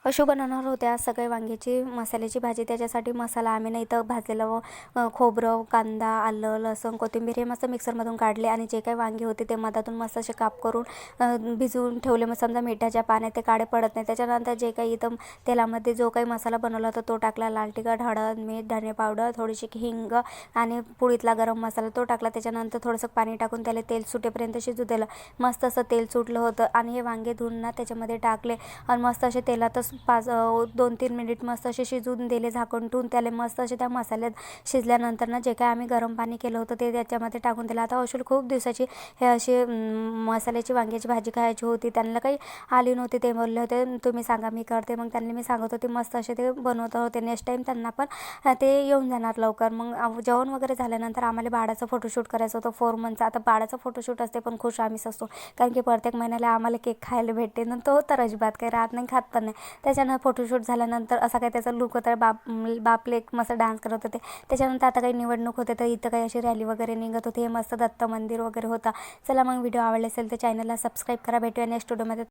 अशू बनवणार होते आज सकाळी वांग्याची मसाल्याची भाजी। त्याच्यासाठी मसाला आम्ही ना इथं भाजलेलं खोबरं, कांदा, आलं, लसूण, कोथिंबीर हे मस्त मिक्सरमधून काढले आणि जे काही वांगे होते ते मधातून मस्त असे काप करून भिजवून ठेवले। मग समजा मिठाच्या पाण्यात ते काळे पडत नाही। त्याच्यानंतर जे काही इथं तेलामध्ये जो काही मसाला बनवला होता तो टाकला, लाल तिखट, हळद, मीठ, धने पावडर, थोडीशी हिंग आणि पुडीतला गरम मसाला तो टाकला। त्याच्यानंतर थोडंसं पाणी टाकून त्याला तेल सुटेपर्यंत शिजू दिलं। मस्त असं तेल सुटलं होतं आणि हे वांगे धुवून ना त्याच्यामध्ये टाकले आणि मस्त असे तेलातच 2-3 मिनिट मस्त असे शिजून दिले झाकण ठेवून। त्याला मस्त असे त्या मसाल्यात शिजल्यानंतर ना जे काही आम्ही गरम पाणी केलं होतं ते त्याच्यामध्ये टाकून दिलं। आता अशुल खूप दिवसाची हे अशी मसाल्याची वांग्याची भाजी खायची होती। त्यांना काही आली नव्हती, ते बोलले होते तुम्ही सांगा मी करते। मग त्यांनी मी सांगत होते मस्त असे ते बनवत होते। नेक्स्ट टाईम त्यांना पण ते येऊन जाणार लवकर। मग जेवण वगैरे झाल्यानंतर आम्हाला बाळाचं फोटोशूट करायचं होतं 4 मंथचं। आता बाळाचं फोटोशूट असते पण खुश आम्हीच असतो, कारण की प्रत्येक महिन्याला आम्हाला केक खायला भेटते ना, तो तर अजिबात काही राहत नाही, खात पण नाही। त्याच्यानं फोटोशूट झाल्यानंतर असा काही त्याचा लुक होता, बापले एक मस्त डान्स करत होते। त्याच्यानंतर आता काही निवडणूक होते तर इथं काही अशी रॅली वगैरे निघत होती। हे मस्त दत्त मंदिर वगैरे होता। चला मग व्हिडिओ आवडला असेल तर चॅनलला सबस्क्राईब करा। भेटूया नेक्स्ट व्हिडिओमध्ये।